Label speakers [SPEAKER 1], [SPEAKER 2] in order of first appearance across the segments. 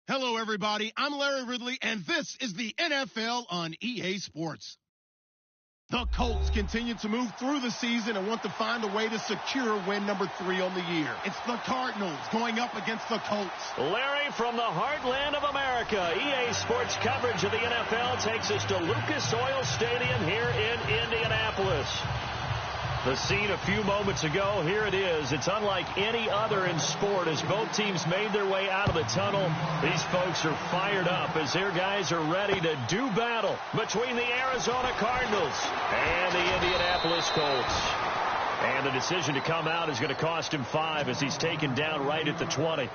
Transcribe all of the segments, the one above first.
[SPEAKER 1] Hello, everybody. I'm Larry Ridley, and this is the NFL on EA Sports. The Colts continue to move through the season and want to find a way to secure win number 3 on the year. It's the Cardinals going up against the Colts.
[SPEAKER 2] Larry, from the heartland of America, EA Sports coverage of the NFL takes us to Lucas Oil Stadium here in Indianapolis. The scene a few moments ago, here it is. It's unlike any other in sport as both teams made their way out of the tunnel. These folks are fired up as their guys are ready to do battle between the Arizona Cardinals and the Indianapolis Colts. And the decision to come out is going to cost him 5 as he's taken down right at the 20.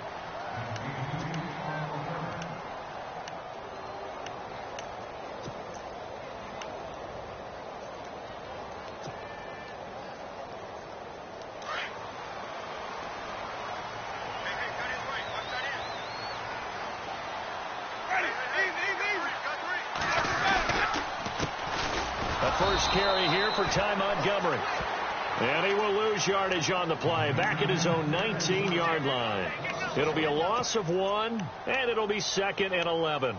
[SPEAKER 2] First carry here for Ty Montgomery. And he will lose yardage on the play, back at his own 19-yard line. It'll be a loss of 1, and it'll be 2nd and 11.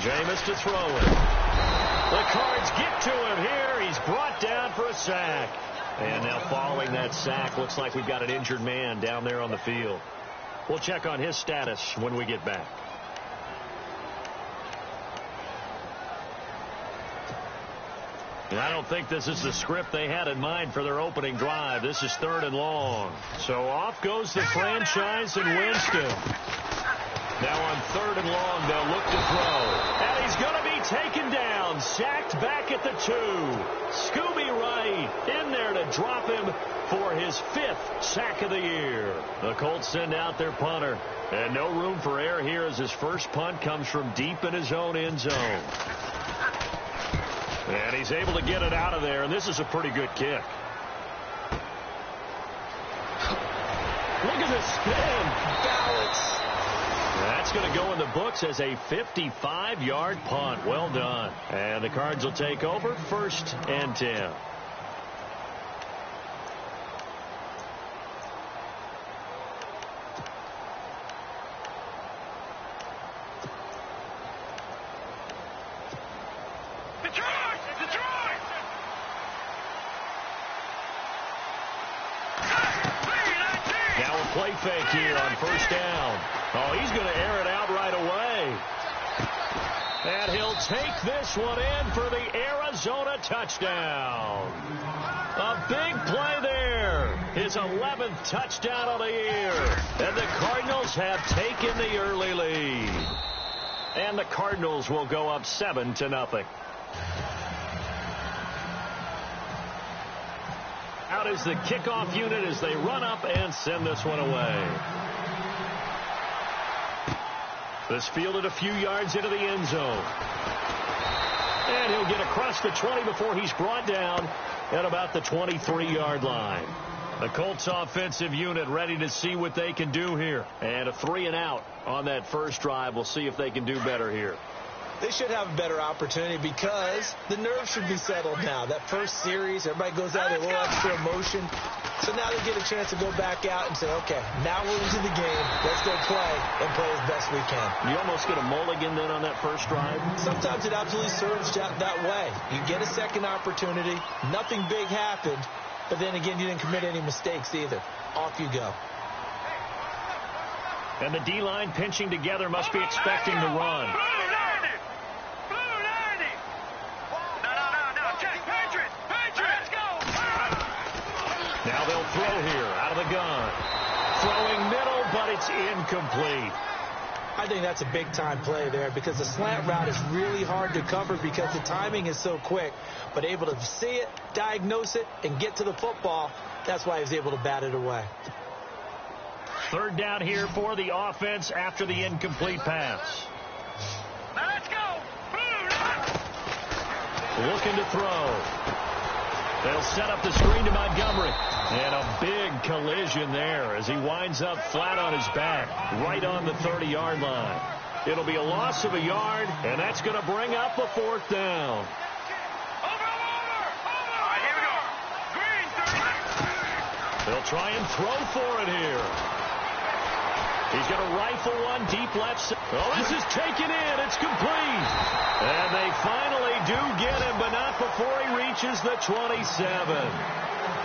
[SPEAKER 2] Jameis to throw it. The Cards get to him here. He's brought down for a sack. And now following that sack, looks like we've got an injured man down there on the field. We'll check on his status when we get back. And I don't think this is the script they had in mind for their opening drive. This is 3rd and long. So off goes the franchise and Winston. Now on 3rd and long, they'll look to throw. And he's going to be taken down, sacked back at the 2. Scooby Wright in there to drop him for his 5th sack of the year. The Colts send out their punter. And no room for error here as his first punt comes from deep in his own end zone. And he's able to get it out of there, and this is a pretty good kick. Look at the spin. Balance. That's going to go in the books as a 55-yard punt. Well done. And the Cards will take over 1st and 10. Now a play fake here on 1st down. Oh, he's going to air it out right away. And he'll take this one in for the Arizona touchdown. A big play there. His 11th touchdown of the year. And the Cardinals have taken the early lead. And the Cardinals will go up 7-0. Out is the kickoff unit as they run up and send this one away. This fielded a few yards into the end zone. And he'll get across the 20 before he's brought down at about the 23-yard line. The Colts offensive unit ready to see what they can do here. And a 3-and-out on that first drive. We'll see if they can do better here.
[SPEAKER 3] They should have a better opportunity because the nerves should be settled now. That first series, everybody goes out with a little extra emotion. So now they get a chance to go back out and say, okay, now we're into the game. Let's go play and play as best we can.
[SPEAKER 2] You almost get a mulligan then on that first drive?
[SPEAKER 3] Sometimes it absolutely serves that way. You get a second opportunity. Nothing big happened. But then again, you didn't commit any mistakes either. Off you go.
[SPEAKER 2] And the D-line pinching together must be expecting to run. Now they'll throw here out of the gun. Throwing middle, but it's incomplete.
[SPEAKER 3] I think that's a big-time play there because the slant route is really hard to cover because the timing is so quick. But able to see it, diagnose it, and get to the football, that's why he was able to bat it away.
[SPEAKER 2] Third down here for the offense after the incomplete pass.
[SPEAKER 4] Now let's go.
[SPEAKER 2] Looking to throw. They'll set up the screen to Montgomery. And a big collision there as he winds up flat on his back, right on the 30-yard line. It'll be a loss of a yard, and that's going to bring up a fourth down.
[SPEAKER 4] Over. All right, here we go. Green, 30.
[SPEAKER 2] They'll try and throw for it here. He's going to rifle one deep left side. Oh, this is taken in. It's complete. And they finally do get him, but not before he reaches the 27.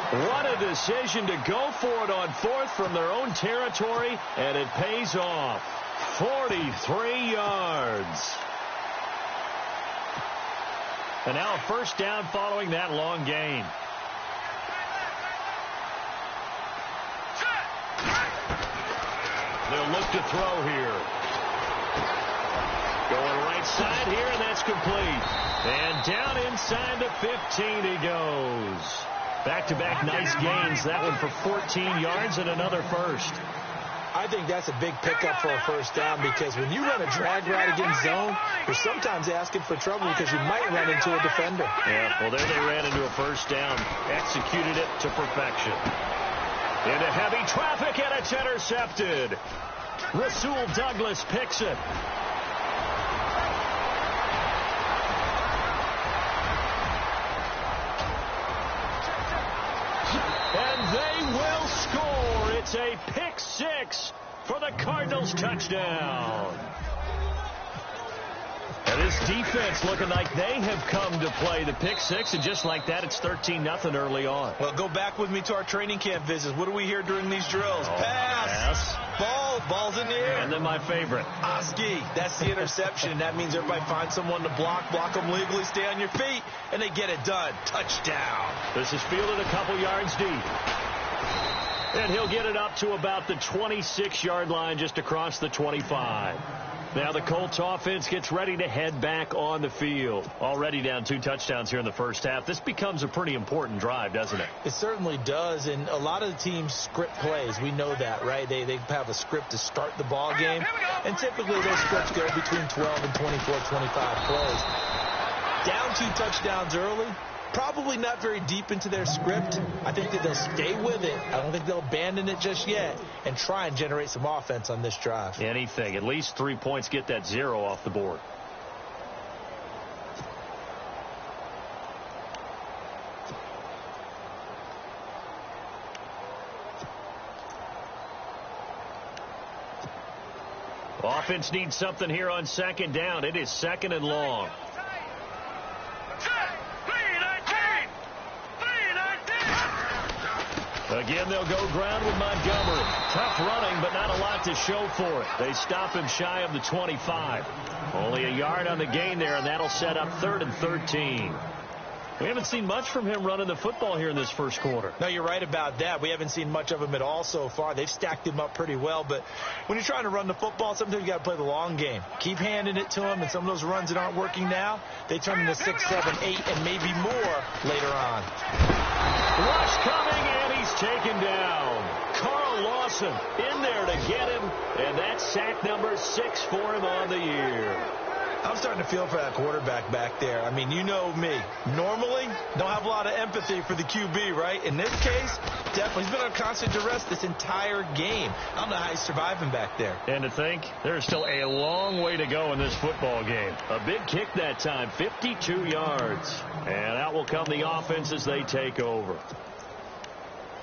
[SPEAKER 2] What a decision to go for it on fourth from their own territory, and it pays off. 43 yards. And now a first down following that long gain. They'll look to throw here. Going right side here, and that's complete. And down inside the 15 he goes. Back-to-back nice gains. That one for 14 yards and another first.
[SPEAKER 3] I think that's a big pickup for a first down because when you run a drag route against zone, you're sometimes asking for trouble because you might run into a defender.
[SPEAKER 2] Yeah, well, there they ran into a first down. Executed it to perfection. Into heavy traffic, and it's intercepted. Rasul Douglas picks it. And they will score. It's a pick six for the Cardinals touchdown. And this defense looking like they have come to play the pick six, and just like that, it's 13-0 early on.
[SPEAKER 3] Well, go back with me to our training camp visits. What do we hear during these drills? Pass. Ball's in the air.
[SPEAKER 2] And then my favorite.
[SPEAKER 3] Oski. That's the interception. That means everybody finds someone to block them legally, stay on your feet, and they get it done. Touchdown.
[SPEAKER 2] This is fielded a couple yards deep. And he'll get it up to about the 26-yard line, just across the 25. Now the Colts offense gets ready to head back on the field. Already down 2 touchdowns here in the first half. This becomes a pretty important drive, doesn't it?
[SPEAKER 3] It certainly does, and a lot of the teams script plays. We know that, right? They have a script to start the ball game, and typically those scripts go between 12 and 24, 25 plays. Down 2 touchdowns early. Probably not very deep into their script. I think that they'll stay with it. I don't think they'll abandon it just yet and try and generate some offense on this drive.
[SPEAKER 2] Anything. At least 3 points, get that 0 off the board. Offense needs something here on second down. It is second and long. Again, they'll go ground with Montgomery. Tough running, but not a lot to show for it. They stop him shy of the 25. Only a yard on the gain there, and that'll set up 3rd and 13. We haven't seen much from him running the football here in this first quarter.
[SPEAKER 3] No, you're right about that. We haven't seen much of him at all so far. They've stacked him up pretty well, but when you're trying to run the football, sometimes you got to play the long game. Keep handing it to him, and some of those runs that aren't working now, they turn into 6, 7, 8, and maybe more later on.
[SPEAKER 2] Rush coming, and he's taken down. Carl Lawson in there to get him, And that's sack number 6 for him on the year.
[SPEAKER 3] I'm starting to feel for that quarterback back there. I mean, you know me. Normally, don't have a lot of empathy for the QB, right? In this case, definitely. He's been on constant duress this entire game. I don't know how he's surviving back there.
[SPEAKER 2] And to think, there's still a long way to go in this football game. A big kick that time, 52 yards. And out will come the offense as they take over.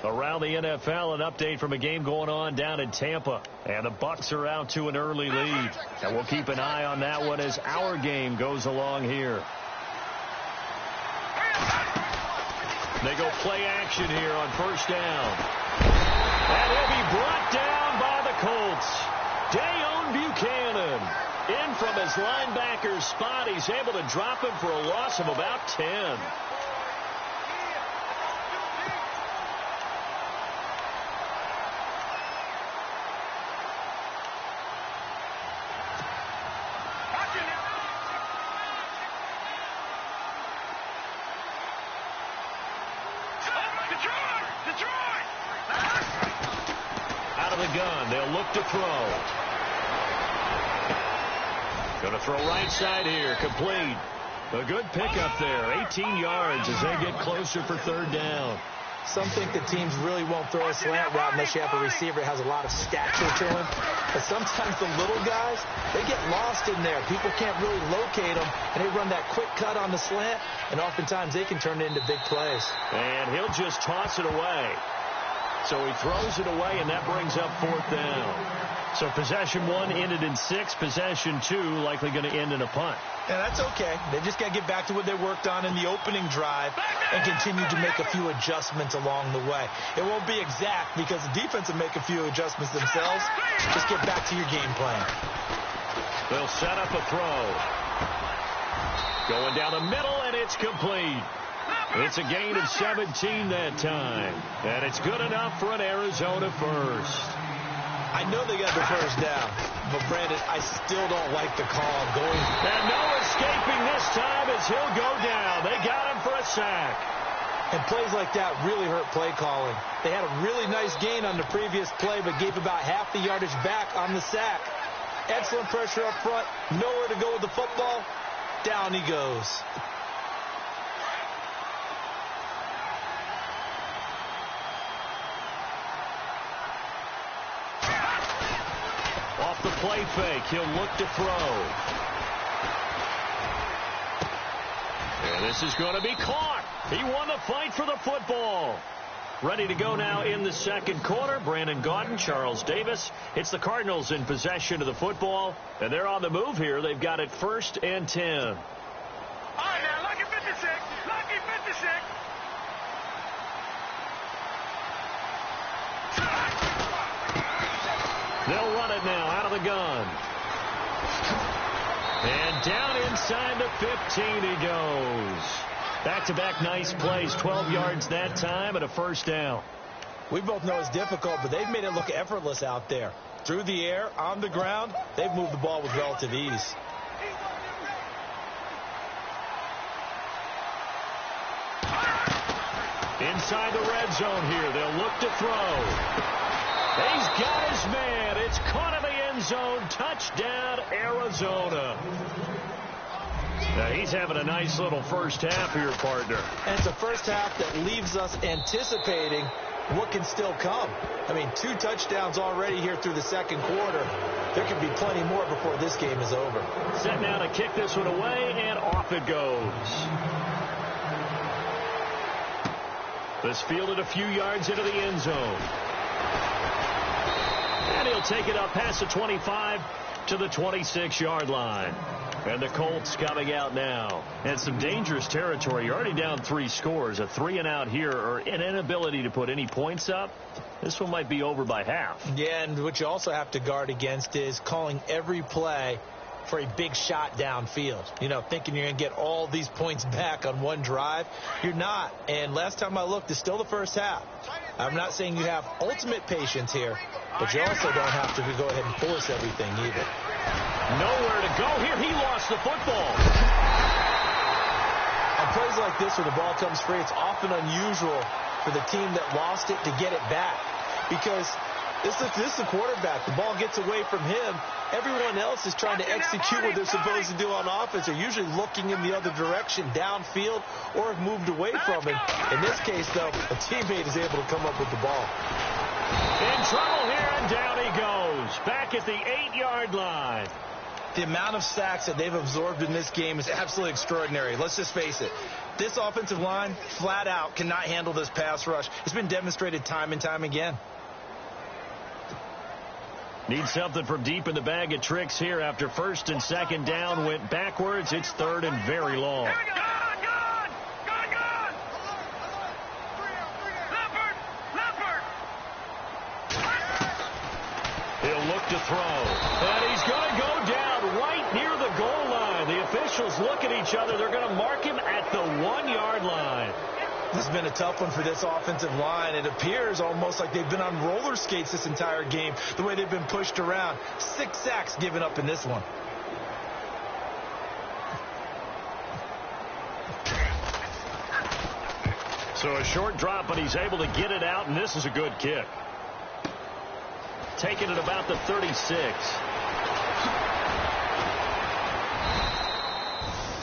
[SPEAKER 2] Around the NFL, an update from a game going on down in Tampa. And the Bucs are out to an early lead. And we'll keep an eye on that one as our game goes along here. They go play action here on first down. And he'll be brought down by the Colts. Dayon Buchanan in from his linebacker spot. He's able to drop him for a loss of about 10. Gun. They'll look to throw. Going to throw right side here. Complete. A good pickup there. 18 yards as they get closer for third down.
[SPEAKER 3] Some think that teams really won't throw a slant route unless you have a receiver that has a lot of stature to him. But sometimes the little guys, they get lost in there. People can't really locate them, and they run that quick cut on the slant, and oftentimes they can turn it into big plays.
[SPEAKER 2] And he'll just toss it away. So he throws it away, and that brings up fourth down. So possession 1 ended in 6. Possession 2 likely going to end in a punt.
[SPEAKER 3] Yeah, that's okay. They just got to get back to what they worked on in the opening drive and continue to make a few adjustments along the way. It won't be exact because the defense will make a few adjustments themselves. Just get back to your game plan.
[SPEAKER 2] They'll set up a throw. Going down the middle, and it's complete. It's a gain of 17 that time. And it's good enough for an Arizona first.
[SPEAKER 3] I know they got the first down, but Brandon, I still don't like the call going.
[SPEAKER 2] And no escaping this time as he'll go down. They got him for a sack.
[SPEAKER 3] And plays like that really hurt play calling. They had a really nice gain on the previous play, but gave about half the yardage back on the sack. Excellent pressure up front. Nowhere to go with the football. Down he goes.
[SPEAKER 2] Off the play fake, he'll look to throw. And this is going to be caught. He won the fight for the football. Ready to go now in the second quarter. Brandon Gaudin, Charles Davis. It's the Cardinals in possession of the football. And they're on the move here. They've got it 1st and 10.
[SPEAKER 4] All right, now, lucky 56. Lucky 56.
[SPEAKER 2] They'll run it now out of the gun. And down inside the 15 he goes. Back-to-back nice plays, 12 yards that time and a first down.
[SPEAKER 3] We both know it's difficult, but they've made it look effortless out there. Through the air, on the ground, they've moved the ball with relative ease.
[SPEAKER 2] Inside the red zone here, they'll look to throw. He's got his man. It's caught in the end zone. Touchdown, Arizona. Now, he's having a nice little first half here, partner.
[SPEAKER 3] And it's a first half that leaves us anticipating what can still come. I mean, 2 touchdowns already here through the second quarter. There could be plenty more before this game is over.
[SPEAKER 2] Set now to kick this one away, and off it goes. This fielded a few yards into the end zone. And he'll take it up past the 25 to the 26-yard line. And the Colts coming out now. And some dangerous territory. You're already down 3 scores. A 3-and-out here, or an inability to put any points up. This one might be over by half.
[SPEAKER 3] Yeah, and what you also have to guard against is calling every play for a big shot downfield. You know, thinking you're going to get all these points back on one drive. You're not. And last time I looked, it's still the first half. I'm not saying you have ultimate patience here, but you also don't have to go ahead and force everything either.
[SPEAKER 2] Nowhere to go here. He lost the football.
[SPEAKER 3] On plays like this where the ball comes free, it's often unusual for the team that lost it to get it back. Because This is the quarterback. The ball gets away from him. Everyone else is trying to execute what they're supposed to do on offense. They're usually looking in the other direction, downfield, or have moved away from him. In this case, though, a teammate is able to come up with the ball.
[SPEAKER 2] In trouble here, and down he goes. Back at the 8-yard line.
[SPEAKER 3] The amount of sacks that they've absorbed in this game is absolutely extraordinary. Let's just face it. This offensive line, flat out, cannot handle this pass rush. It's been demonstrated time and time again.
[SPEAKER 2] Need something from deep in the bag of tricks here after first and second down went backwards. It's third and very long. He'll look to throw. And he's going to go down right near the goal line. The officials look at each other. They're going to mark him at the 1-yard line.
[SPEAKER 3] This has been a tough one for this offensive line. It appears almost like they've been on roller skates this entire game, the way they've been pushed around. 6 sacks given up in this one.
[SPEAKER 2] So a short drop, but he's able to get it out, and this is a good kick. Taking it about the 36.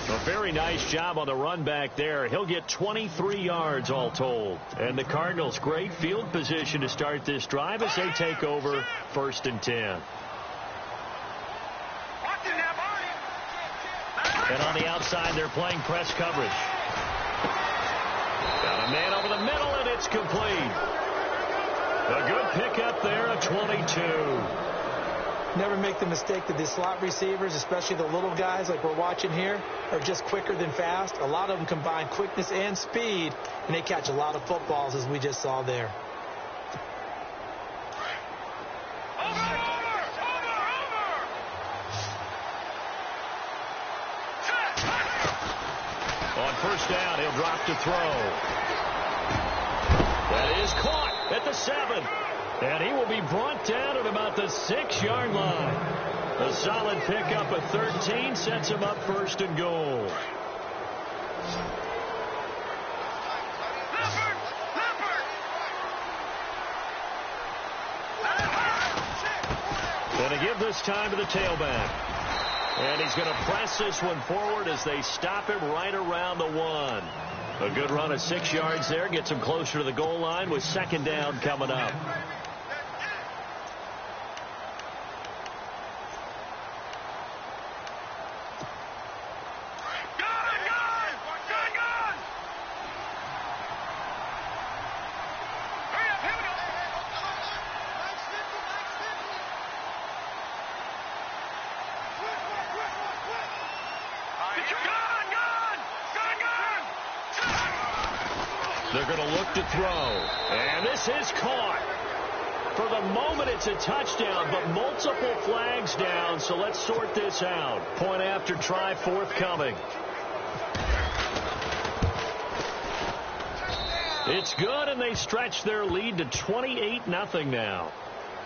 [SPEAKER 2] A very nice job on the run back there. He'll get 23 yards all told. And the Cardinals, great field position to start this drive as they take over first and 10. And on the outside, they're playing press coverage. Got a man over the middle, and it's complete. A good pickup there, a 22.
[SPEAKER 3] Never make the mistake that the slot receivers, especially the little guys like we're watching here, are just quicker than fast. A lot of them combine quickness and speed, and they catch a lot of footballs, as we just saw there.
[SPEAKER 2] On first down, he'll drop to throw. That is caught at the 7. And he will be brought down at about the 6-yard line. A solid pickup at 13 sets him up first and goal. Going to give this time to the tailback. And he's going to press this one forward as they stop him right around the 1. A good run of 6 yards there. Gets him closer to the goal line with second down coming up. They're going to look to throw. And this is caught. For the moment, it's a touchdown, but multiple flags down, so let's sort this out. Point after try forthcoming. It's good, and they stretch their lead to 28-0 now.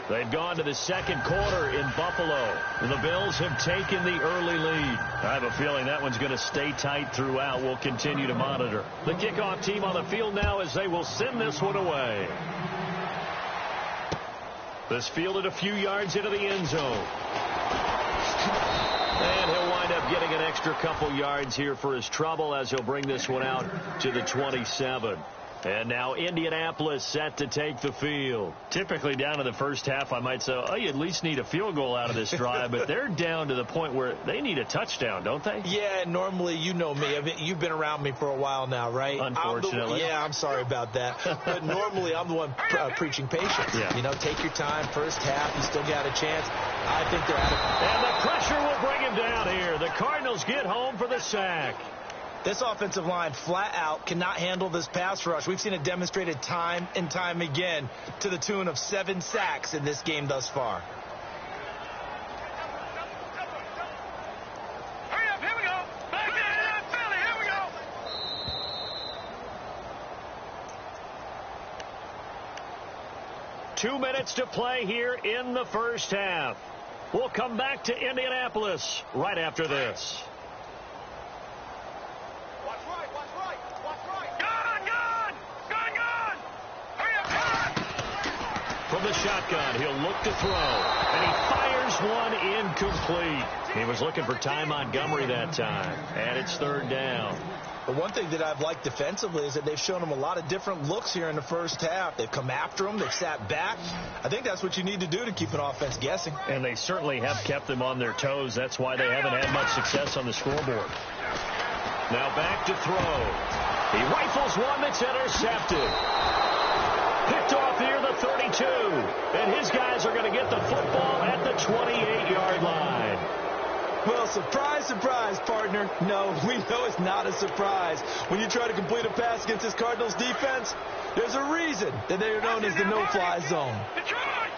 [SPEAKER 2] They've gone to the second quarter in Buffalo. The Bills have taken the early lead. I have a feeling that one's going to stay tight throughout. We'll continue to monitor. The kickoff team on the field now as they will send this one away. This fielded a few yards into the end zone. And he'll wind up getting an extra couple yards here for his trouble as he'll bring this one out to the 27. And now Indianapolis set to take the field. Typically down in the first half, I might say, oh, you at least need a field goal out of this drive. But they're down to the point where they need a touchdown, don't they?
[SPEAKER 3] Yeah, normally, you know me. I mean, you've been around me for a while now, right?
[SPEAKER 2] Unfortunately.
[SPEAKER 3] I'm sorry about that. But normally, I'm the one preaching patience.
[SPEAKER 2] Yeah.
[SPEAKER 3] You know, take your time. First half, you still got a chance. I think they're out of it.
[SPEAKER 2] And the pressure will bring him down here. The Cardinals get home for the sack.
[SPEAKER 3] This offensive line flat out cannot handle this pass rush. We've seen it demonstrated time and time again to the tune of 7 sacks in this game thus far.
[SPEAKER 4] Hurry up, here we go. Back there, Philly, here we go.
[SPEAKER 2] 2 minutes to play here in the first half. We'll come back to Indianapolis right after this. From the shotgun. He'll look to throw. And he fires one incomplete. He was looking for Ty Montgomery that time. And it's third down.
[SPEAKER 3] But one thing that I've liked defensively is that they've shown him a lot of different looks here in the first half. They've come after him. They've sat back. I think that's what you need to do to keep an offense guessing.
[SPEAKER 2] And they certainly have kept them on their toes. That's why they haven't had much success on the scoreboard. Now back to throw. He rifles one that's intercepted. Picked off near the 32. And his guys are going to get the football at the 28-yard line.
[SPEAKER 3] Well, surprise, surprise, partner. No, we know it's not a surprise. When you try to complete a pass against this Cardinals defense, there's a reason that they are known as the no-fly zone.
[SPEAKER 4] Detroit!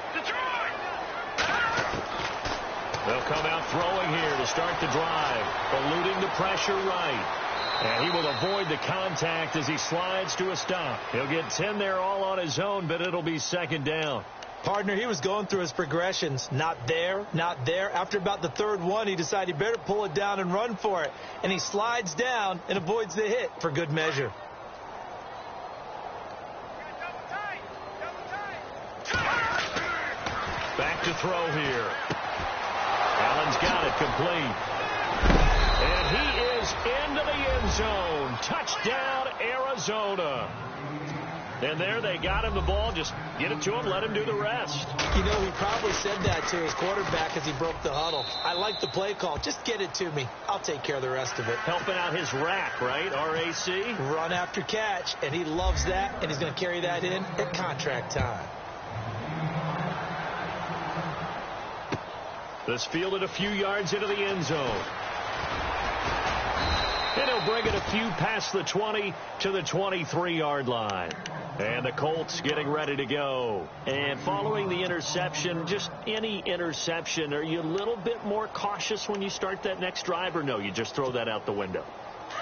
[SPEAKER 2] They'll come out throwing here to start the drive, eluding the pressure right. And he will avoid the contact as he slides to a stop. He'll get 10 there all on his own, but it'll be second down.
[SPEAKER 3] Partner, he was going through his progressions. Not there, not there. After about the third one, he decided he better pull it down and run for it. And he slides down and avoids the hit for good measure.
[SPEAKER 2] Back to throw here. Allen's got it complete. And he is into the end zone. Touchdown, Arizona. And there they got him the ball. Just get it to him, let him do the rest.
[SPEAKER 3] You know, he probably said that to his quarterback as he broke the huddle. I like the play call. Just get it to me. I'll take care of the rest of it.
[SPEAKER 2] Helping out his rack, right? R-A-C?
[SPEAKER 3] Run after catch, and he loves that, and he's going to carry that in at contract time.
[SPEAKER 2] This fielded a few yards into the end zone. And he'll bring it a few past the 20 to the 23-yard line. And the Colts getting ready to go. And following the interception, just any interception, are you a little bit more cautious when you start that next drive, or no, you just throw that out the window?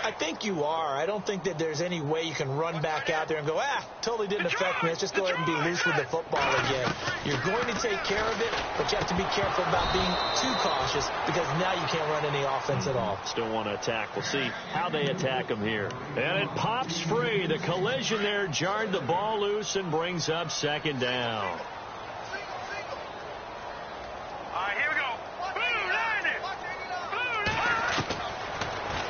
[SPEAKER 3] I think you are. I don't think that there's any way you can run back out there and go, totally didn't affect me. Let's just go ahead and be loose with the football again. You're going to take care of it, but you have to be careful about being too cautious because now you can't run any offense at all.
[SPEAKER 2] Still want to attack. We'll see how they attack him here. And it pops free. The collision there jarred the ball loose and brings up second down.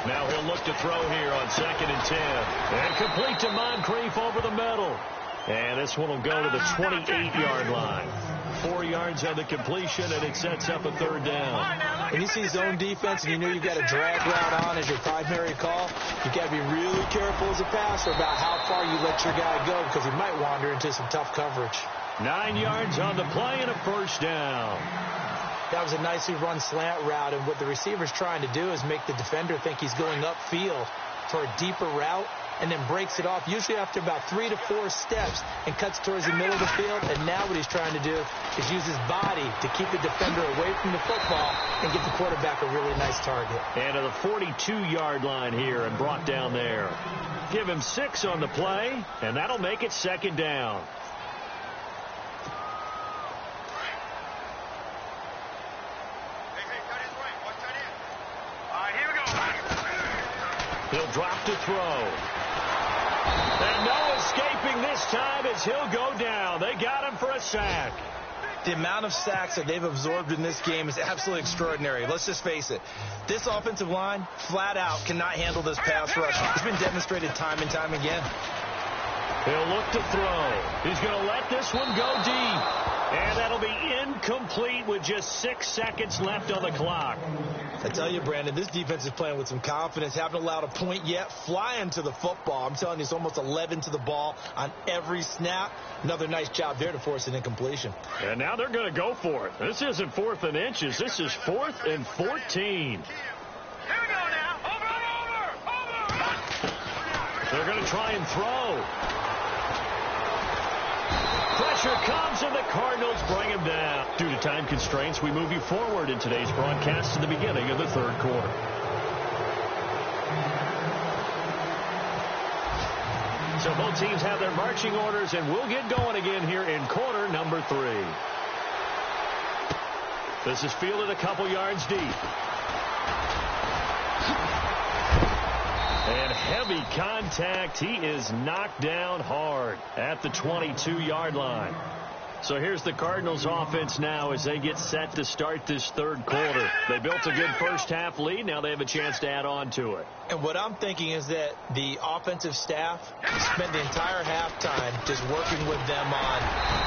[SPEAKER 2] Now he'll look to throw here on 2nd and 10. And complete to Moncrief over the middle. And this one will go to the 28-yard line. 4 yards on the completion, and it sets up a third down.
[SPEAKER 3] When you see zone defense and you know you've got a drag route on as your primary call, you've got to be really careful as a passer about how far you let your guy go because he might wander into some tough coverage.
[SPEAKER 2] 9 yards on the play and a first down.
[SPEAKER 3] That was a nicely run slant route, and what the receiver's trying to do is make the defender think he's going upfield for a deeper route and then breaks it off, usually after about 3 to 4 steps, and cuts towards the middle of the field. And now what he's trying to do is use his body to keep the defender away from the football and give the quarterback a really nice target.
[SPEAKER 2] And to the 42-yard line here and brought down there. Give him 6 on the play, and that'll make it second down. He'll drop to throw. And no escaping this time as he'll go down. They got him for a sack.
[SPEAKER 3] The amount of sacks that they've absorbed in this game is absolutely extraordinary. Let's just face it. This offensive line, flat out, cannot handle this pass rush. It's been demonstrated time and time again.
[SPEAKER 2] He'll look to throw. He's going to let this one go deep. And that'll be incomplete with just 6 seconds left on the clock.
[SPEAKER 3] I tell you, Brandon, this defense is playing with some confidence. Haven't allowed a point yet. Flying to the football. I'm telling you, it's almost 11 to the ball on every snap. Another nice job there to force an incompletion.
[SPEAKER 2] And now they're going to go for it. This isn't 4th and inches. This is 4th and 14.
[SPEAKER 4] Here we go now. Over.
[SPEAKER 2] They're going to try and throw. Pressure comes, and the Cardinals bring him down. Due to time constraints, we move you forward in today's broadcast to the beginning of the third quarter. So both teams have their marching orders, and we'll get going again here in quarter number 3. This is fielded a couple yards deep. And heavy contact. He is knocked down hard at the 22-yard line. So here's the Cardinals offense now as they get set to start this third quarter. They built a good first half lead. Now they have a chance to add on to it.
[SPEAKER 3] And what I'm thinking is that the offensive staff spent the entire halftime just working with them on,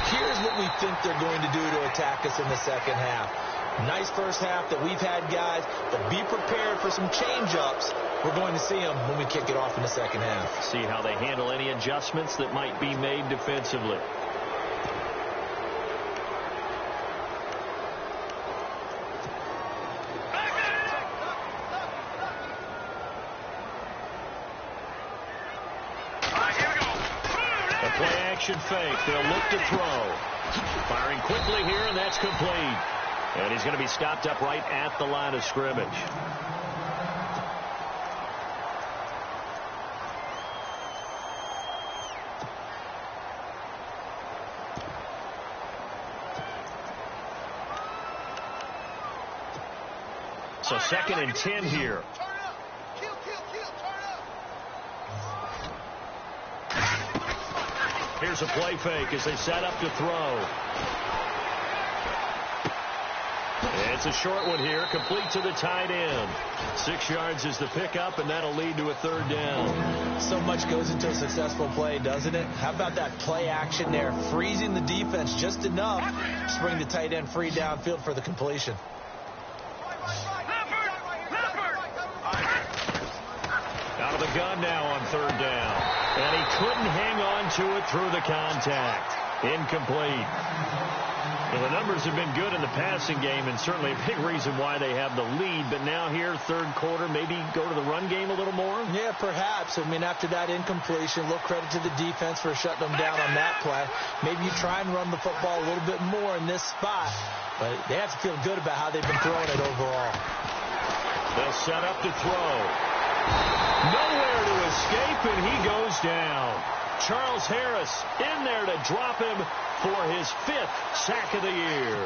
[SPEAKER 3] here's what we think they're going to do to attack us in the second half. Nice first half that we've had, guys, but be prepared for some change-ups. We're going to see them when we kick it off in the second half.
[SPEAKER 2] See how they handle any adjustments that might be made defensively. Fake. They'll look to throw. Firing quickly here, and that's complete. And he's going to be stopped up right at the line of scrimmage. So 2nd and 10 here. Here's a play fake as they set up to throw. It's a short one here, complete to the tight end. 6 yards is the pickup, and that'll lead to a 3rd down.
[SPEAKER 3] So much goes into a successful play, doesn't it? How about that play action there, freezing the defense just enough to bring the tight end free downfield for the completion.
[SPEAKER 2] Out of the gun now on 3rd down. And he couldn't hang on to it through the contact. Incomplete. Well, the numbers have been good in the passing game, and certainly a big reason why they have the lead. But now here, 3rd quarter, maybe go to the run game a little more?
[SPEAKER 3] Yeah, perhaps. I mean, after that incompletion, a little credit to the defense for shutting them down on that play. Maybe you try and run the football a little bit more in this spot. But they have to feel good about how they've been throwing it overall.
[SPEAKER 2] They'll set up to throw. Nowhere to escape, and he goes down. Charles Harris in there to drop him for his 5th sack of the year.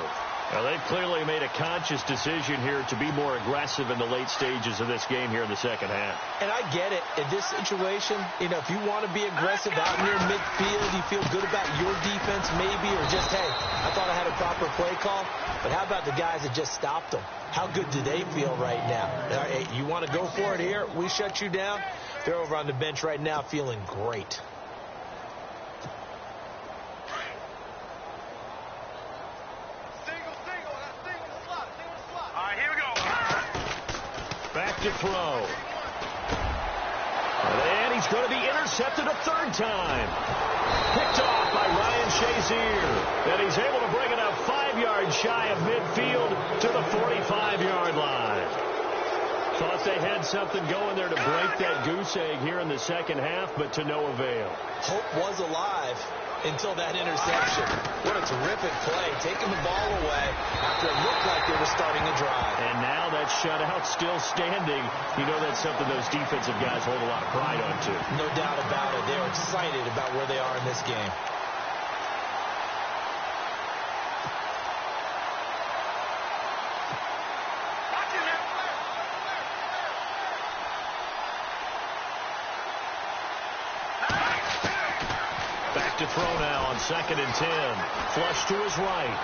[SPEAKER 2] Now, they've clearly made a conscious decision here to be more aggressive in the late stages of this game here in the second half.
[SPEAKER 3] And I get it. In this situation, you know, if you want to be aggressive out near midfield, you feel good about your defense maybe, or just, hey, I thought I had a proper play call. But how about the guys that just stopped them? How good do they feel right now? Hey, you want to go for it here? We shut you down. They're over on the bench right now feeling great.
[SPEAKER 2] Back to throw. And he's going to be intercepted a 3rd time. Picked off by Ryan Shazier. And he's able to bring it up 5 yards shy of midfield to the 45-yard line. Thought they had something going there to break that goose egg here in the second half, but to no avail.
[SPEAKER 3] Hope was alive until that interception. What a terrific play, taking the ball away after it looked like they were starting a drive.
[SPEAKER 2] And now that shutout still standing. You know that's something those defensive guys hold a lot of pride on, too.
[SPEAKER 3] No doubt about it. They're excited about where they are in this game.
[SPEAKER 2] To throw now on 2nd and 10. Flush to his right.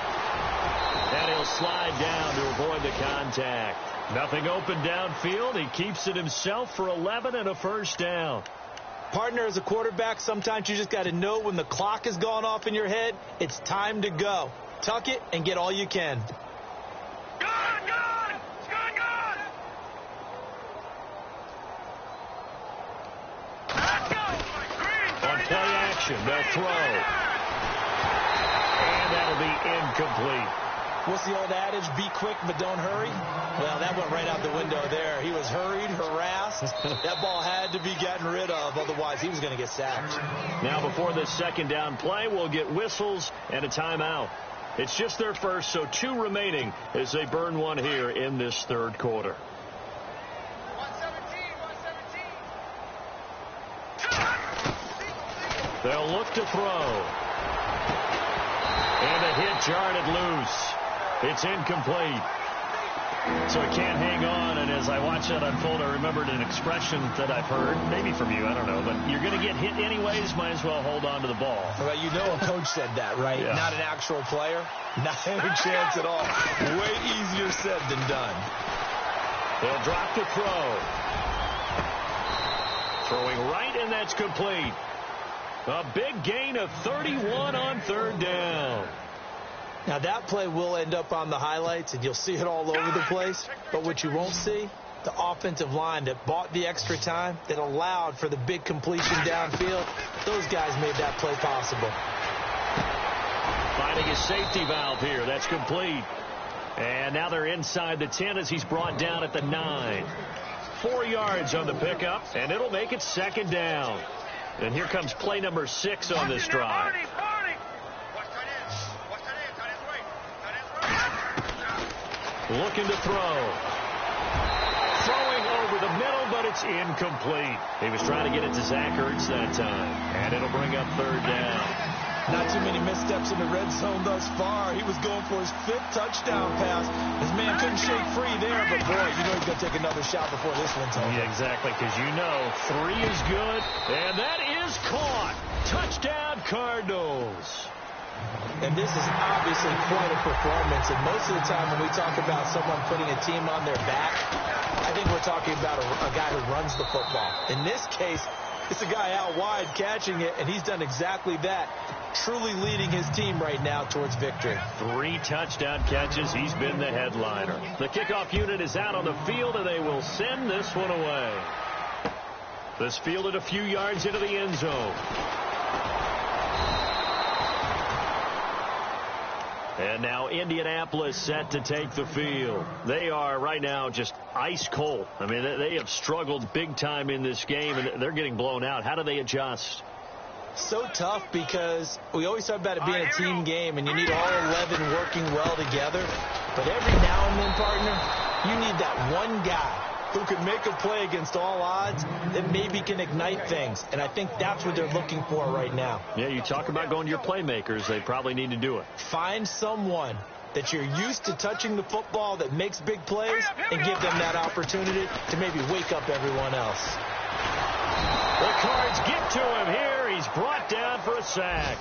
[SPEAKER 2] And he'll slide down to avoid the contact. Nothing open downfield. He keeps it himself for 11 and a 1st down.
[SPEAKER 3] Partner, as a quarterback, sometimes you just got to know when the clock has gone off in your head, it's time to go. Tuck it and get all you can.
[SPEAKER 2] They'll throw. And that'll be incomplete.
[SPEAKER 3] What's the old adage? Be quick, but don't hurry. Well, that went right out the window there. He was hurried, harassed. That ball had to be gotten rid of. Otherwise, he was going to get sacked.
[SPEAKER 2] Now, before this 2nd down play, we'll get whistles and a timeout. It's just their first, so 2 remaining as they burn one here in this 3rd quarter. They'll look to throw. And a hit jarred it loose. It's incomplete. So he can't hang on, and as I watch that unfold, I remembered an expression that I've heard, maybe from you, I don't know, but you're going to get hit anyways, might as well hold on to the ball.
[SPEAKER 3] Well, you know a coach said that, right?
[SPEAKER 2] Yeah.
[SPEAKER 3] Not an actual player. Not any chance at all. Way easier said than done.
[SPEAKER 2] They'll drop to throw. Throwing right, and that's complete. A big gain of 31 on third down.
[SPEAKER 3] Now, that play will end up on the highlights, and you'll see it all over the place. But what you won't see, the offensive line that bought the extra time, that allowed for the big completion downfield, those guys made that play possible.
[SPEAKER 2] Finding his safety valve here. That's complete. And now they're inside the 10 as he's brought down at the 9. 4 yards on the pickup, and it'll make it second down. And here comes play number 6 on this drive. Looking to throw. Throwing over the middle, but it's incomplete. He was trying to get it to Zach Ertz that time. And it'll bring up third down.
[SPEAKER 3] Not too many missteps in the red zone thus far. He was going for his 5th touchdown pass. His man couldn't shake free there, but boy, you know he's going to take another shot before this one's over.
[SPEAKER 2] Yeah, exactly, because you know 3 is good, and that is caught. Touchdown, Cardinals.
[SPEAKER 3] And this is obviously quite a performance. And most of the time when we talk about someone putting a team on their back, I think we're talking about a guy who runs the football. In this case, it's a guy out wide catching it, and he's done exactly that, truly leading his team right now towards victory.
[SPEAKER 2] 3 touchdown catches. He's been the headliner. The kickoff unit is out on the field, and they will send this one away. This fielded a few yards into the end zone. And now Indianapolis set to take the field. They are right now just ice cold. I mean, they have struggled big time in this game, and they're getting blown out. How do they adjust?
[SPEAKER 3] So tough because we always talk about it being a team game, and you need all 11 working well together. But every now and then, partner, you need that one guy who can make a play against all odds that maybe can ignite things. And I think that's what they're looking for right now.
[SPEAKER 2] Yeah, you talk about going to your playmakers. They probably need to do it.
[SPEAKER 3] Find someone that you're used to touching the football that makes big plays and give them that opportunity to maybe wake up everyone else.
[SPEAKER 2] The Cards get to him here. He's brought down for a sack.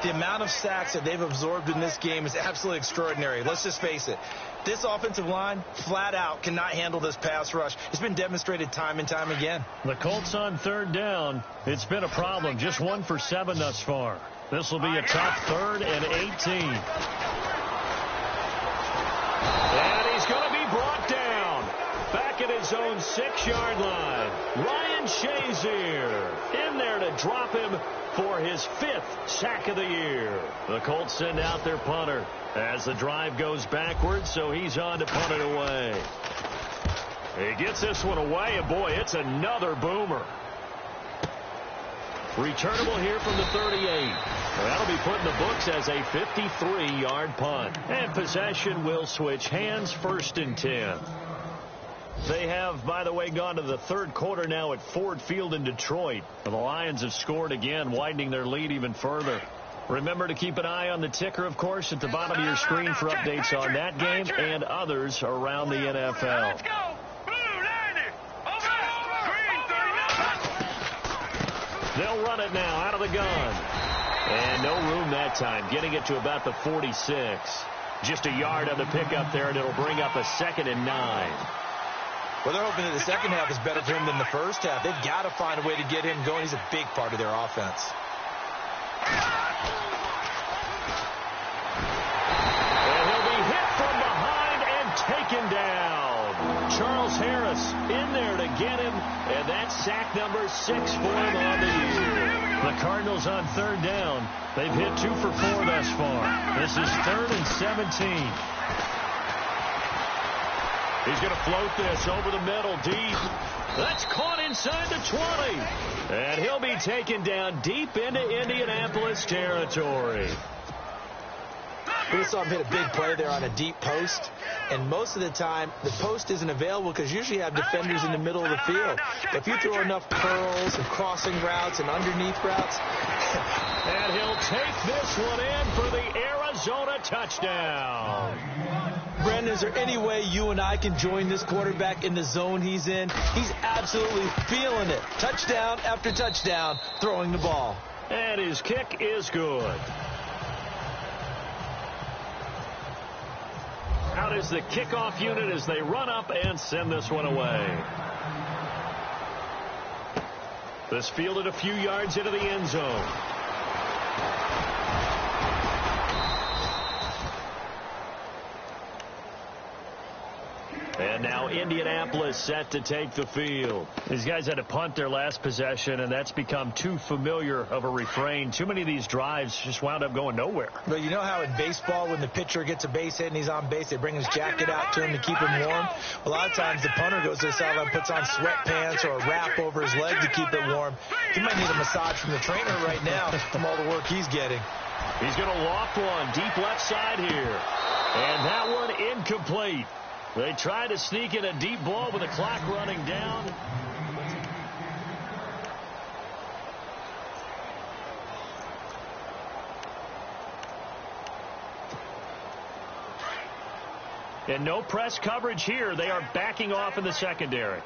[SPEAKER 3] The amount of sacks that they've absorbed in this game is absolutely extraordinary. Let's just face it. This offensive line, flat out, cannot handle this pass rush. It's been demonstrated time and time again.
[SPEAKER 2] The Colts on third down. It's been a problem. Just 1 for 7 thus far. This will be a tough 3rd and 18. And he's going to be brought down. Back at his own 6-yard line. Ryan Shazier in there to drop him for his 5th sack of the year. The Colts send out their punter as the drive goes backwards, so he's on to punt it away. He gets this one away, and boy, it's another boomer. Returnable here from the 38. That'll be put in the books as a 53-yard punt. And possession will switch hands, 1st and 10. They have, by the way, gone to the 3rd quarter now at Ford Field in Detroit. The Lions have scored again, widening their lead even further. Remember to keep an eye on the ticker, of course, at the bottom of your screen for updates on that game and others around the NFL. They'll run it now out of the gun. And no room that time, getting it to about the 46. Just a yard on the pickup there, and it'll bring up a 2nd and 9.
[SPEAKER 3] Well, they're hoping that the second half is better for him than the first half. They've got to find a way to get him going. He's a big part of their offense.
[SPEAKER 2] And he'll be hit from behind and taken down. Charles Harris in there to get him, and that's sack number 6 for him on the year. The Cardinals on third down. They've hit 2 for 4 thus far. This is 3rd and 17. He's going to float this over the middle deep. That's caught inside the 20. And he'll be taken down deep into Indianapolis territory.
[SPEAKER 3] We saw him hit a big play there on a deep post. And most of the time, the post isn't available because usually you have defenders in the middle of the field. But if you throw enough curls and crossing routes and underneath routes.
[SPEAKER 2] And he'll take this one in for the Arizona Arizona touchdown.
[SPEAKER 3] Brandon, is there any way you and I can join this quarterback in the zone he's in? He's absolutely feeling it. Touchdown after touchdown, throwing the ball.
[SPEAKER 2] And his kick is good. Out is the kickoff unit as they run up and send this one away. This fielded a few yards into the end zone. And now Indianapolis set to take the field. These guys had to punt their last possession, and that's become too familiar of a refrain. Too many of these drives just wound up going nowhere.
[SPEAKER 3] But you know how in baseball, when the pitcher gets a base hit and he's on base, they bring his jacket out to him to keep him warm? A lot of times the punter goes to the sideline, puts on sweatpants or a wrap over his leg to keep it warm. He might need a massage from the trainer right now from all the work he's getting.
[SPEAKER 2] He's going to loft one deep left side here. And that one incomplete. They tried to sneak in a deep ball with the clock running down. And no press coverage here. They are backing off in the secondary.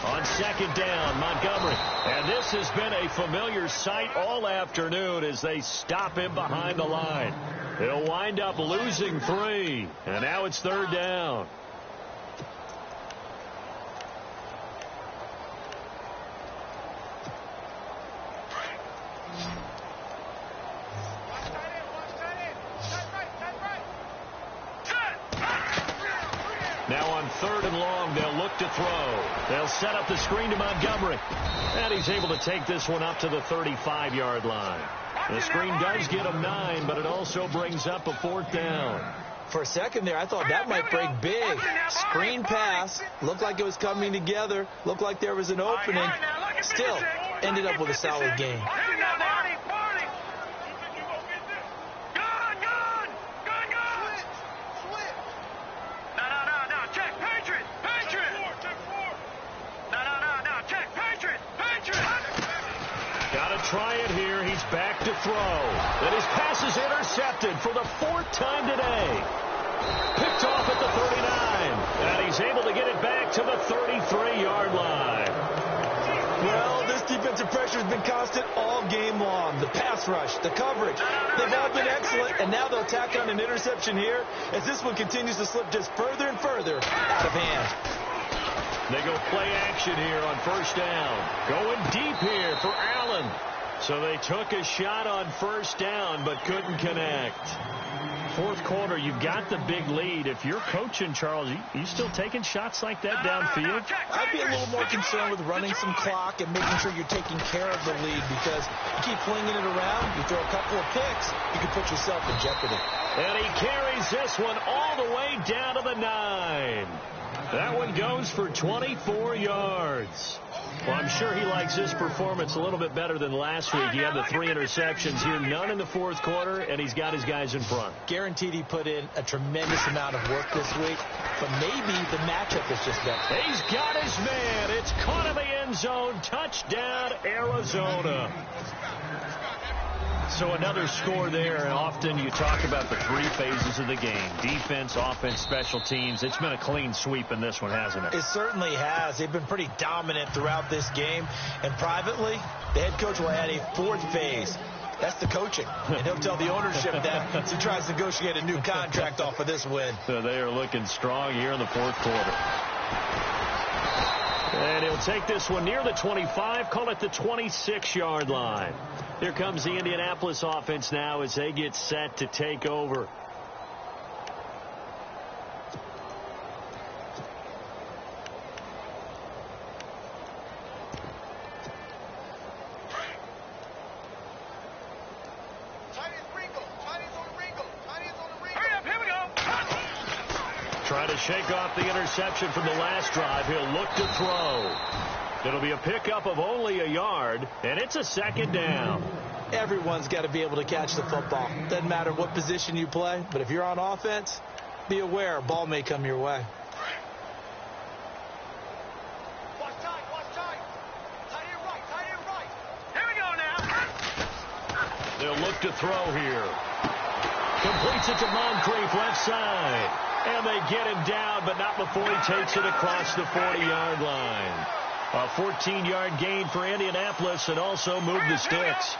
[SPEAKER 2] On second down, Montgomery. And this has been a familiar sight all afternoon as they stop him behind the line. They'll wind up losing 3. And now it's third down. Now on third and long, they'll look to throw. They'll set up the screen to Montgomery. And he's able to take this one up to the 35-yard line. The screen does get him 9, but it also brings up a fourth down.
[SPEAKER 3] For a second there, I thought that might break big. Screen pass. Looked like it was coming together. Looked like there was an opening. Still, ended up with a solid game.
[SPEAKER 2] Try it here. He's back to throw. And his pass is intercepted for the 4th time today. Picked off at the 39. And he's able to get it back to the 33-yard line.
[SPEAKER 3] Well, this defensive pressure has been constant all game long. The pass rush, the coverage, they've all been excellent. And now they'll tack on an interception here as this one continues to slip just further and further out of hand.
[SPEAKER 2] They go play action here on first down. Going deep here for Allen. So they took a shot on first down but couldn't connect. Fourth quarter, you've got the big lead. If you're coaching, Charles, you still taking shots like that downfield?
[SPEAKER 3] I'd be a little more concerned with running some clock and making sure you're taking care of the lead, because you keep flinging it around, you throw a couple of picks, you can put yourself in jeopardy.
[SPEAKER 2] And he carries this one all the way down to the 9. That one goes for 24 yards. Well, I'm sure he likes his performance a little bit better than last week. He had the 3 interceptions here, none in the fourth quarter, and he's got his guys in front.
[SPEAKER 3] Guaranteed he put in a tremendous amount of work this week, but maybe the matchup is just better.
[SPEAKER 2] He's got his man. It's caught in the end zone. Touchdown, Arizona. So another score there, and often you talk about the 3 phases of the game. Defense, offense, special teams. It's been a clean sweep in this one, hasn't it?
[SPEAKER 3] It certainly has. They've been pretty dominant throughout this game. And privately, the head coach will add a 4th phase. That's the coaching. And he'll tell the ownership that as he tries to negotiate a new contract off of this win.
[SPEAKER 2] So they are looking strong here in the fourth quarter. And he'll take this one near the 25, call it the 26-yard line. Here comes the Indianapolis offense now as they get set to take over. Trying to shake off the interception from the last drive. He'll look to throw. It'll be a pickup of only a yard, and it's a second down.
[SPEAKER 3] Everyone's got to be able to catch the football. Doesn't matter what position you play, but if you're on offense, be aware a ball may come your way.
[SPEAKER 4] Watch tight, watch tight. Tight end right, tight end right. Here we go now.
[SPEAKER 2] to throw here. Completes it to Moncrief left side. And they get him down, but not before he takes it across the 40-yard line. A 14-yard gain for Indianapolis and also moved the sticks.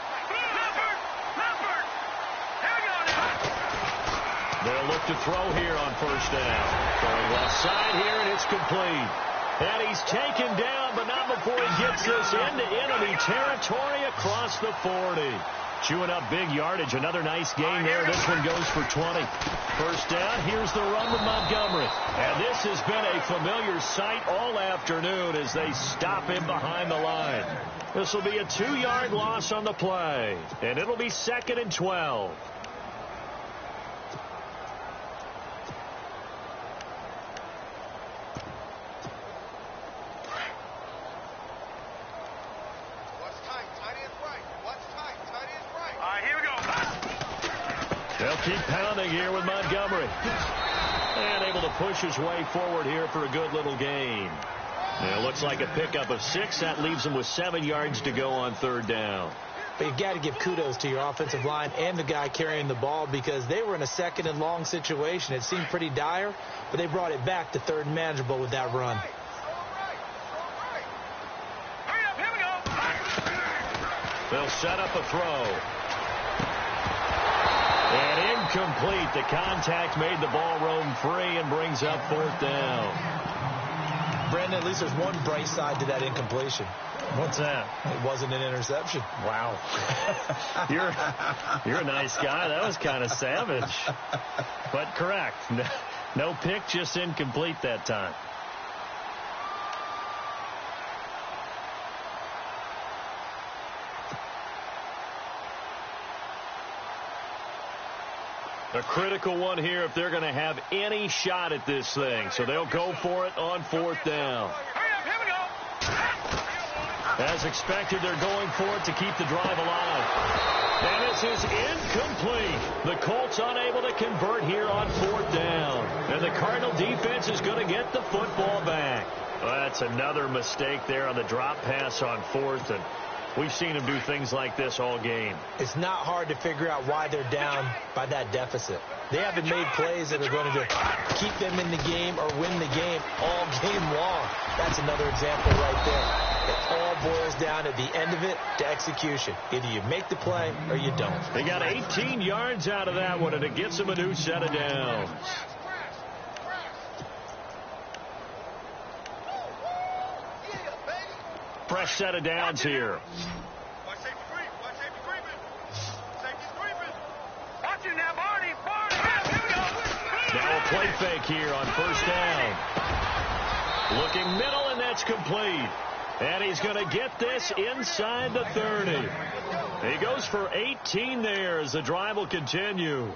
[SPEAKER 2] They'll look to throw here on first down. Going left side here, and it's complete. And he's taken down, but not before he gets this into enemy territory across the 40. Chewing up big yardage. Another nice gain there. This one goes for 20. First down. Here's the run with Montgomery. And this has been a familiar sight all afternoon as they stop him behind the line. This will be a 2-yard loss on the play. And it'll be 2nd and 12. They'll keep pounding here with Montgomery. And able to push his way forward here for a good little gain. And it looks like a pickup of 6. That leaves them with 7 yards to go on third down.
[SPEAKER 3] But you've got to give kudos to your offensive line and the guy carrying the ball because they were in a 2nd and long situation. It seemed pretty dire, but they brought it back to 3rd and manageable with that run.
[SPEAKER 2] They'll set up a throw. And incomplete. The contact made the ball roam free and brings up 4th down.
[SPEAKER 3] Brandon, at least there's one bright side to that incompletion.
[SPEAKER 2] What's that?
[SPEAKER 3] It wasn't an interception.
[SPEAKER 2] Wow. You're a nice guy. That was kind of savage. But correct. No pick, just incomplete that time. A critical one here if they're going to have any shot at this thing. So they'll go for it on 4th down. As expected, they're going for it to keep the drive alive. And this is incomplete. The Colts unable to convert here on 4th down. And the Cardinal defense is going to get the football back. Well, that's another mistake there on the drop pass on 4th. And we've seen him do things like this all game.
[SPEAKER 3] It's not hard to figure out why they're down by that deficit. They haven't made plays that are going to keep them in the game or win the game all game long. That's another example right there. It all boils down at the end of it to execution. Either you make the play or you don't.
[SPEAKER 2] They got 18 yards out of that one, and it gets them a new set of downs. Fresh set of downs here.
[SPEAKER 4] Watch safety creep. Watch safety creeping. Safety's creeping. Watch it now, Barney. Here we go.
[SPEAKER 2] Now a play fake here on first down. Looking middle, and that's complete. And he's going to get this inside the 30. He goes for 18 there as the drive will continue.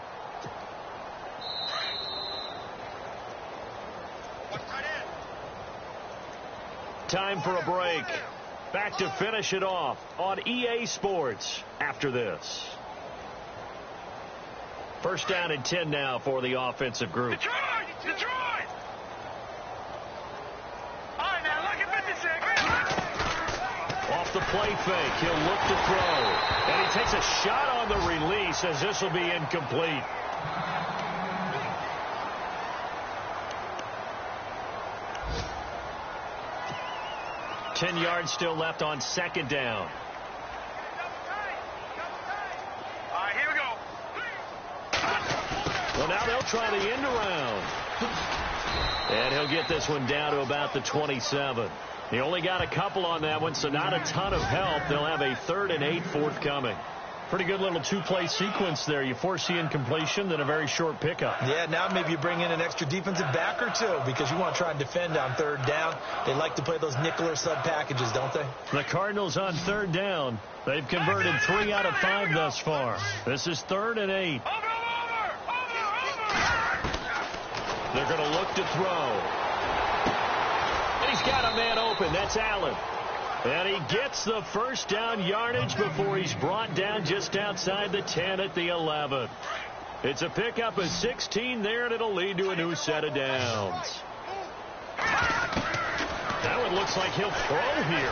[SPEAKER 2] Time for a break. Back to finish it off on EA Sports after this. First down and 10 now for the offensive group.
[SPEAKER 4] Detroit! All right, now, look at 56.
[SPEAKER 2] Off the play fake, he'll look to throw. And he takes a shot on the release as this will be incomplete. Ten yards still left on second down.
[SPEAKER 4] All right, here we go.
[SPEAKER 2] Well, now they'll try the end around. And he'll get this one down to about the 27. He only got a couple on that one, so not a ton of help. They'll have a 3rd and 8 forthcoming. Pretty good little 2-play sequence there. You force the incompletion, then a very short pickup.
[SPEAKER 3] Yeah, now maybe you bring in an extra defensive back or two because you want to try and defend on 3rd down. They like to play those nickel or sub packages, don't they?
[SPEAKER 2] The Cardinals on 3rd down. They've converted 3 out of 5 thus far. This is 3rd and 8. They're going to look to throw. And he's got a man open. That's Allen. And he gets the first down yardage before he's brought down just outside the 10 at the 11. It's a pickup of 16 there, and it'll lead to a new set of downs. That one looks like he'll throw here.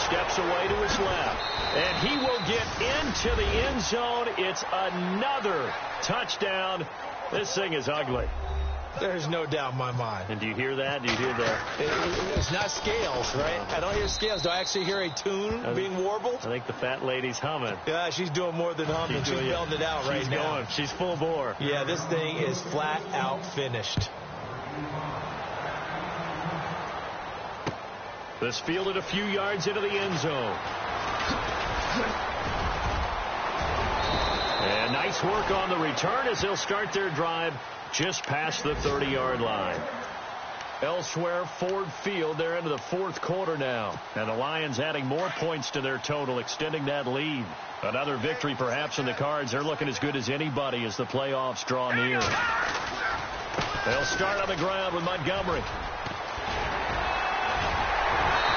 [SPEAKER 2] steps away to his left. And he will get into the end zone. It's another touchdown. This thing is ugly.
[SPEAKER 3] There's no doubt in my mind.
[SPEAKER 2] And do you hear that? Do you hear the...
[SPEAKER 3] It's not scales, right? I don't hear scales. Do I actually hear a tune being warbled?
[SPEAKER 2] I think the fat lady's humming.
[SPEAKER 3] Yeah, she's doing more than humming. She's belting it out right now.
[SPEAKER 2] Going. She's full bore.
[SPEAKER 3] Yeah, this thing is flat out finished.
[SPEAKER 2] This fielded a few yards into the end zone. And nice work on the return as they'll start their drive just past the 30-yard line. Elsewhere, Ford Field, they're into the fourth quarter now. And the Lions adding more points to their total, extending that lead. Another victory perhaps in the cards. They're looking as good as anybody as the playoffs draw near. They'll start on the ground with Montgomery.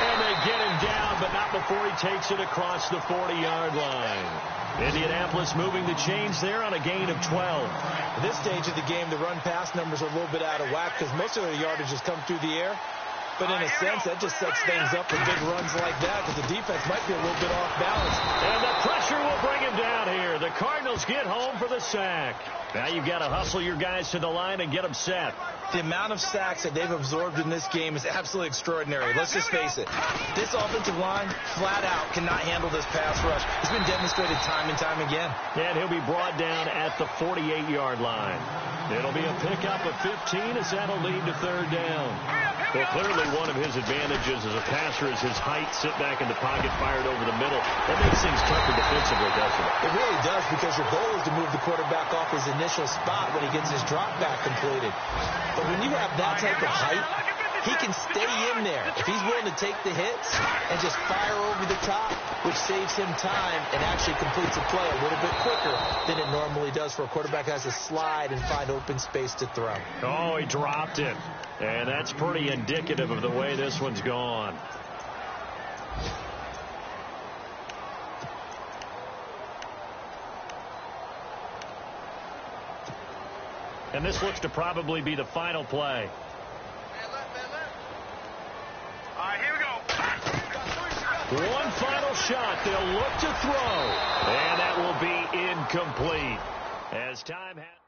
[SPEAKER 2] And they get him down, but not before he takes it across the 40-yard line. Indianapolis moving the chains there on a gain of 12.
[SPEAKER 3] At this stage of the game, the run-pass numbers are a little bit out of whack because most of their yardage has come through the air. But in a sense, that just sets things up for big runs like that because the defense might be a little bit off balance.
[SPEAKER 2] And the pressure will bring him down here. The Cardinals get home for the sack. Now you've got to hustle your guys to the line and get them set.
[SPEAKER 3] The amount of sacks that they've absorbed in this game is absolutely extraordinary. Let's just face it. This offensive line, flat out, cannot handle this pass rush. It's been demonstrated time and time again.
[SPEAKER 2] And he'll be brought down at the 48-yard line. It'll be a pickup of 15 as that'll lead to third down. Well, clearly one of his advantages as a passer is his height, sit back in the pocket, fired over the middle. That makes things tougher defensively, doesn't it?
[SPEAKER 3] It really does because your goal is to move the quarterback off his initial spot when he gets his drop back completed. But when you have that type of height, he can stay in there if he's willing to take the hits and just fire over the top, which saves him time and actually completes a play a little bit quicker than it normally does for a quarterback who has to slide and find open space to throw.
[SPEAKER 2] Oh, he dropped it. And that's pretty indicative of the way this one's gone. And this looks to probably be the final play.
[SPEAKER 4] All right, here we go.
[SPEAKER 2] One final shot. They'll look to throw. And that will be incomplete. As time has...